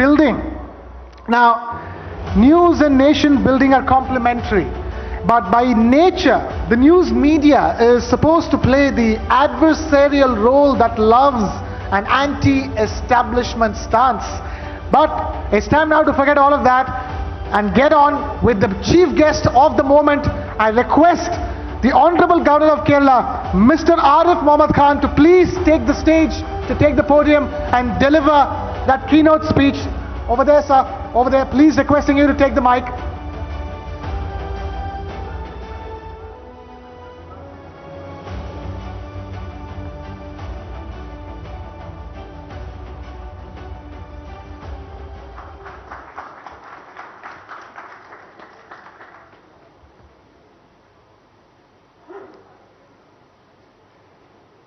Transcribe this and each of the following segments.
building. Now, news and nation building are complementary, but by nature, the news media is supposed to play the adversarial role that loves an anti-establishment stance. But it's time now to forget all of that and get on with the chief guest of the moment. I request the Honorable Governor of Kerala, Mr. Arif Mohammad Khan, to please take the stage, to take the podium and deliver that keynote speech. Over there, sir. Over there. Please requesting you to take the mic.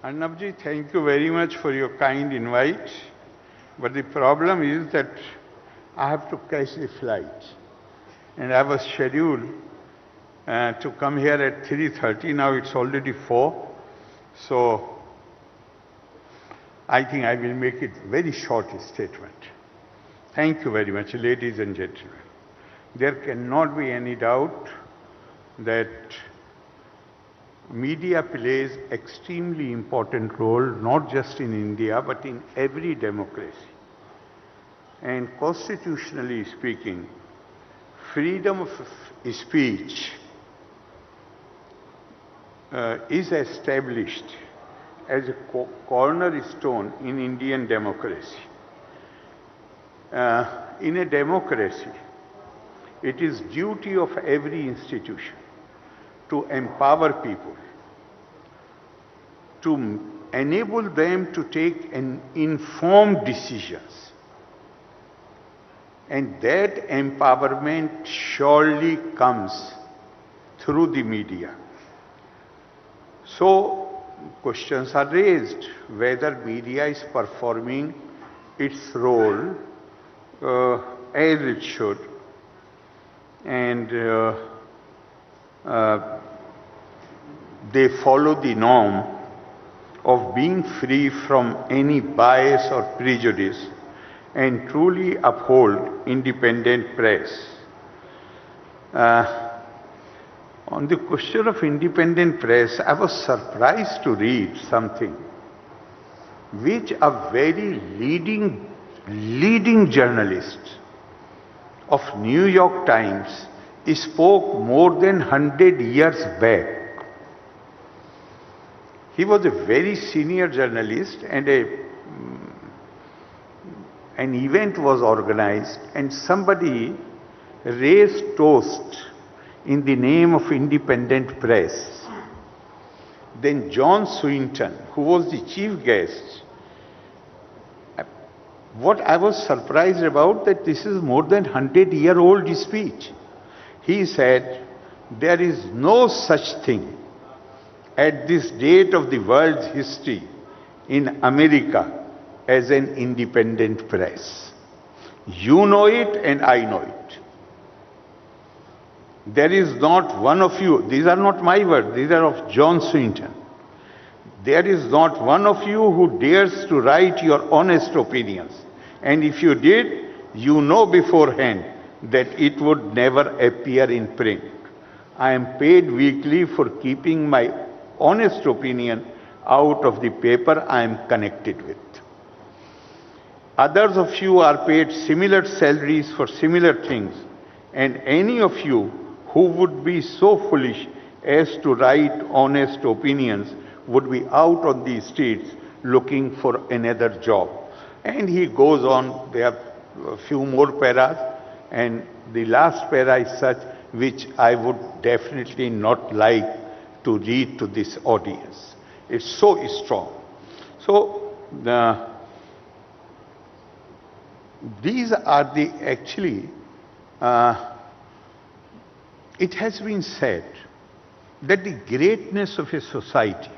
Arnabji, thank you very much for your kind invite. But the problem is that I have to catch the flight. And I was scheduled to come here at 3:30. Now it's already 4. So I think I will make it very short statement. Thank you very much, ladies and gentlemen. There cannot be any doubt that media plays extremely important role, not just in India, but in every democracy. And constitutionally speaking, freedom of speech is established as a cornerstone in Indian democracy. In a democracy, it is duty of every institution to empower people, to enable them to take informed decisions. And that empowerment surely comes through the media. So questions are raised whether media is performing its role as it should, and they follow the norm of being free from any bias or prejudice and truly uphold independent press. On the question of independent press, I was surprised to read something which a very leading journalist of New York Times spoke more than 100 years back. He was a very senior journalist, and an event was organized and somebody raised toast in the name of independent press. Then John Swinton, who was the chief guest, what I was surprised about, that this is more than 100-year-old speech. He said, there is no such thing at this date of the world's history in America as an independent press. You know it and I know it. There is not one of you, these are not my words, these are of John Swinton. There is not one of you who dares to write your honest opinions. And if you did, you know beforehand that it would never appear in print. I am paid weekly for keeping my honest opinion out of the paper I am connected with. Others of you are paid similar salaries for similar things, and any of you who would be so foolish as to write honest opinions would be out on the streets looking for another job. And he goes on, there are a few more paras, and the last para is such which I would definitely not like to read to this audience. It's so strong. So these are the actually, it has been said that the greatness of a society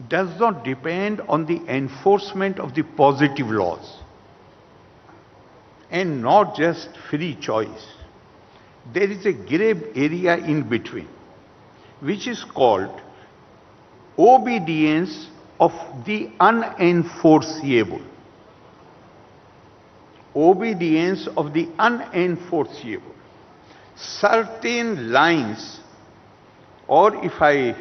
does not depend on the enforcement of the positive laws and not just free choice. There is a gray area in between, which is called obedience of the unenforceable. obedience of the unenforceable. Certain lines, or if I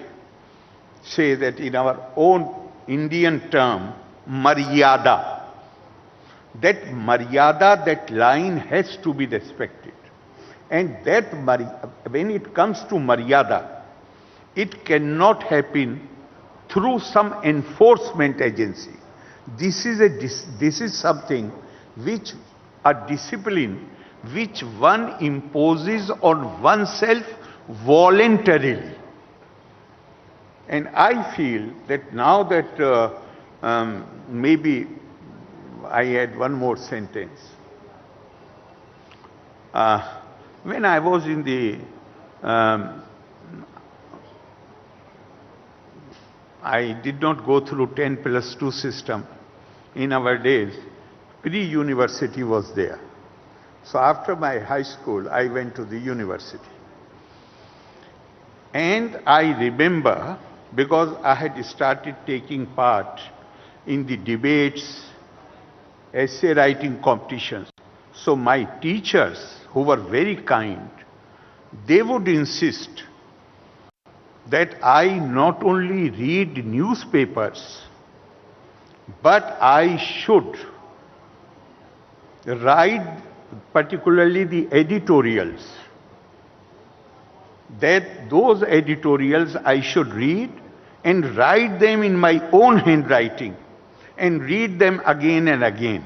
say that in our own Indian term, maryada, that line has to be respected. And that when it comes to maryada, it cannot happen through some enforcement agency. This is something which a discipline which one imposes on oneself voluntarily. And I feel that now that maybe I add one more sentence. When I was in the I did not go through 10+2 system. In our days, pre-university was there. So after my high school, I went to the university. And I remember, because I had started taking part in the debates, essay writing competitions. So my teachers, who were very kind, they would insist that I not only read newspapers, but I should write particularly the editorials. That those editorials I should read and write them in my own handwriting and read them again and again.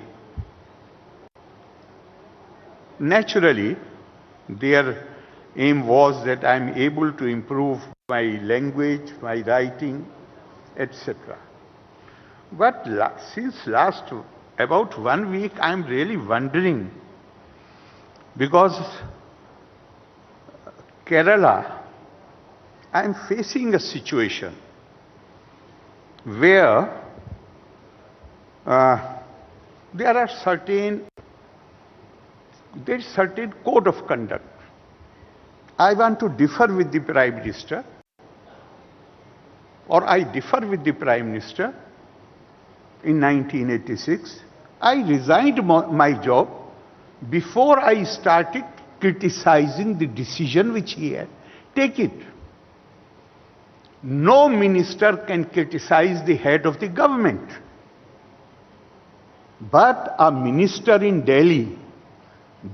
Naturally, their aim was that I am able to improve my language, my writing, etc. But since last about 1 week, I am really wondering, because Kerala, I am facing a situation where there is certain code of conduct. I want to differ with the Prime Minister, or I differ with the Prime Minister. In 1986, I resigned my job before I started criticizing the decision which he had taken. No minister can criticize the head of the government. But a minister in Delhi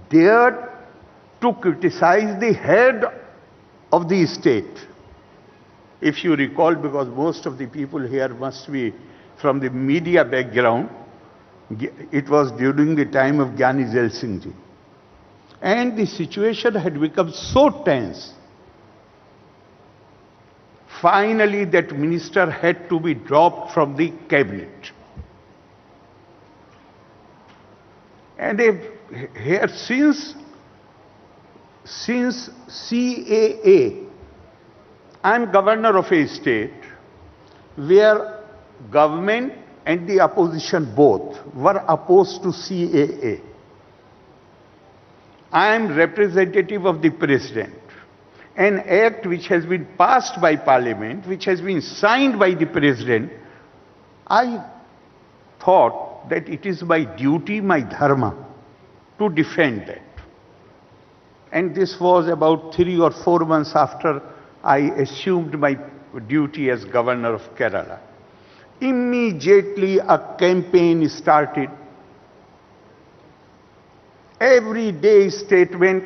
dared to criticize the head of the state. If you recall, because most of the people here must be from the media background, it was during the time of Gyani Zail Singh ji. And the situation had become so tense. Finally, that minister had to be dropped from the cabinet. And here, since CAA, I am governor of a state where government and the opposition both were opposed to CAA. I am representative of the president. An act which has been passed by parliament, which has been signed by the president, I thought that it is my duty, my dharma, to defend that. And this was about 3 or 4 months after I assumed my duty as governor of Kerala. Immediately a campaign started. Every day statement,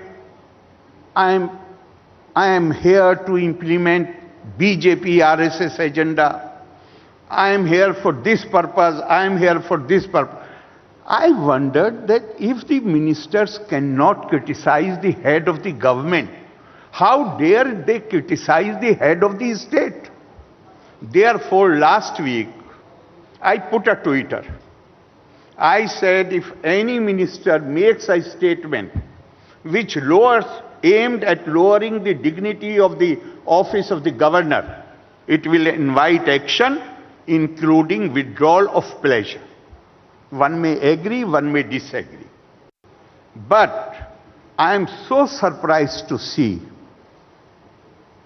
I am here to implement BJP RSS agenda. I am here for this purpose. I am here for this purpose. I wondered that if the ministers cannot criticize the head of the government, how dare they criticize the head of the state? Therefore, last week, I put a Twitter. I said, if any minister makes a statement which aimed at lowering the dignity of the office of the governor, it will invite action, including withdrawal of pleasure. One may agree, one may disagree. But I am so surprised to see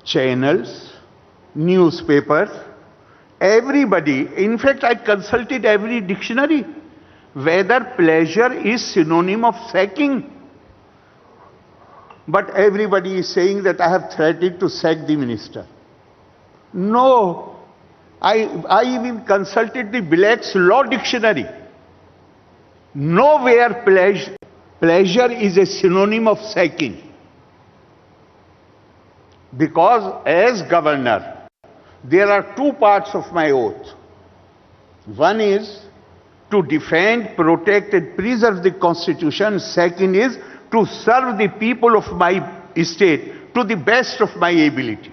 channels, newspapers, everybody, in fact I consulted every dictionary, whether pleasure is synonym of sacking. But everybody is saying that I have threatened to sack the minister. No, I even consulted the Black's Law Dictionary. Nowhere pleasure is a synonym of sacking. Because as governor, there are two parts of my oath. One is to defend, protect and preserve the Constitution. Second is to serve the people of my state to the best of my ability.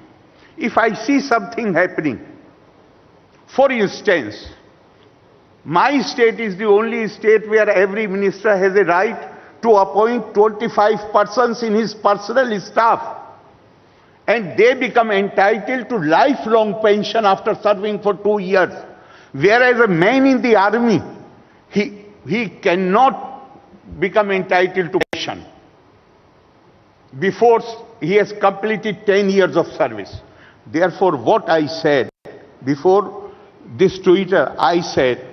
If I see something happening, for instance, my state is the only state where every minister has a right to appoint 25 persons in his personal staff, and they become entitled to lifelong pension after serving for 2 years. Whereas a man in the army, he cannot become entitled to pension before he has completed 10 years of service. Therefore, what I said before this Twitter, I said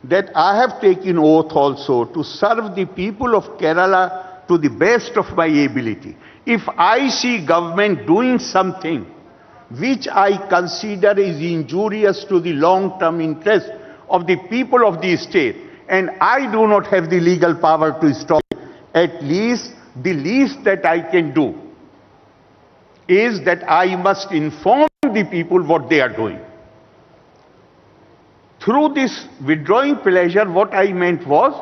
that I have taken oath also to serve the people of Kerala to the best of my ability. If I see government doing something which I consider is injurious to the long-term interest of the people of the state, and I do not have the legal power to stop it, at least the least that I can do is that I must inform the people what they are doing. Through this withdrawing pleasure, what I meant was,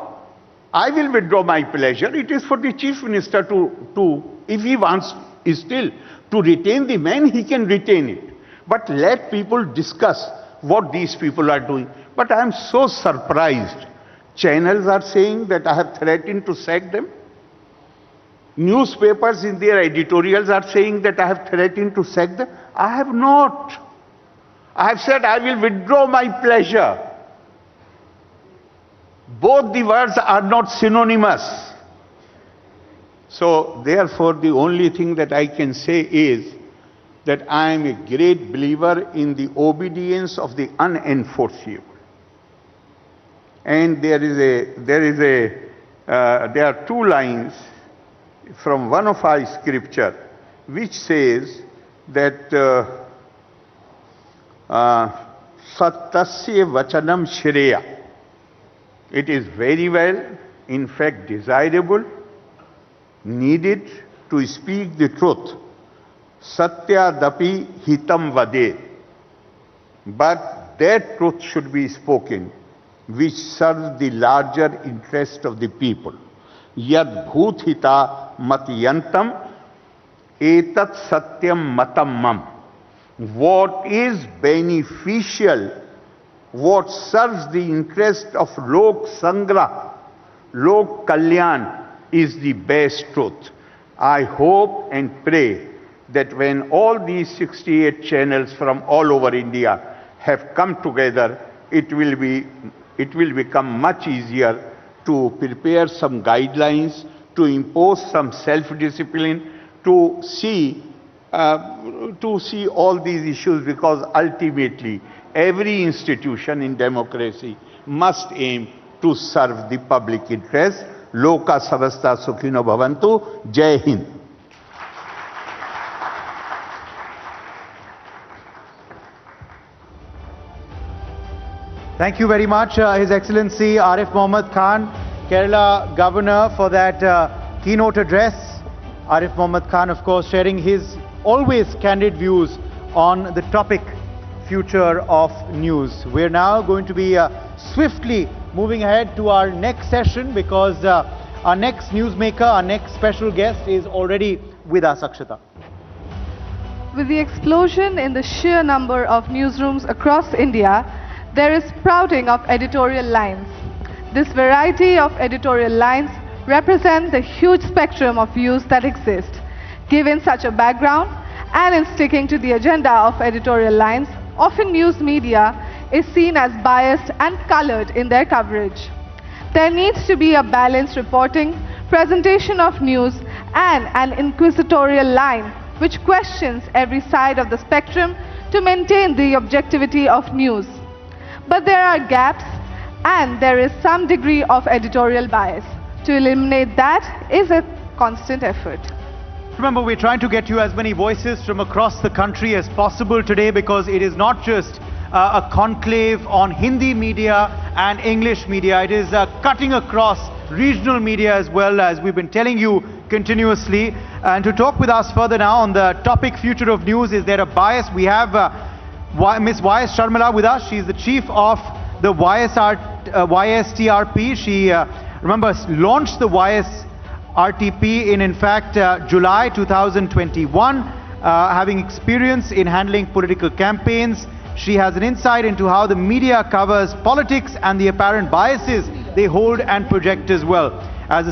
I will withdraw my pleasure. It is for the chief minister to if he wants still to retain the man, he can retain it. But let people discuss what these people are doing. But I am so surprised. Channels are saying that I have threatened to sack them. Newspapers in their editorials are saying that I have threatened to sack them. I have not. I have said I will withdraw my pleasure. Both the words are not synonymous. So therefore, the only thing that I can say is that I am a great believer in the obedience of the unenforceable. And there are two lines from one of our scripture which says that Sattasya Vachanam Shreya. It is very well, in fact desirable, needed to speak the truth. Satya dapi hitam vade. But that truth should be spoken which serves the larger interest of the people. Yad bhut hita matyantam etat satyam matam mam. What is beneficial, what serves the interest of Lok Sangra, Lok Kalyan is the best truth. I hope and pray that when all these 68 channels from all over India have come together, it will become much easier to prepare some guidelines, to impose some self-discipline, to see all these issues, because ultimately every institution in democracy must aim to serve the public interest. Loka samasta sukhino bhavantu. Jai Hind. Thank you very much, His Excellency Arif Mohammad Khan, Kerala Governor, for that keynote address. Arif Mohammad Khan, of course, sharing his always candid views on the topic future of news. We're now going to be swiftly moving ahead to our next session, because our next newsmaker, our next special guest is already with us, Akshata. With the explosion in the sheer number of newsrooms across India, there is sprouting of editorial lines. This variety of editorial lines represent the huge spectrum of views that exist. Given such a background, and in sticking to the agenda of editorial lines, often news media is seen as biased and colored in their coverage. There needs to be a balanced reporting, presentation of news, and an inquisitorial line which questions every side of the spectrum to maintain the objectivity of news. But there are gaps and there is some degree of editorial bias. To eliminate that is a constant effort. Remember, we're trying to get you as many voices from across the country as possible today, because it is not just a conclave on Hindi media and English media. It is cutting across regional media as well, as we've been telling you continuously. And to talk with us further now on the topic future of news, is there a bias? We have Ms. Y.S. Sharmila with us. She's the chief of the YSTRP. She, remember, launched the YSRTP in fact, July 2021, having experience in handling political campaigns. She has an insight into how the media covers politics and the apparent biases they hold and project as well.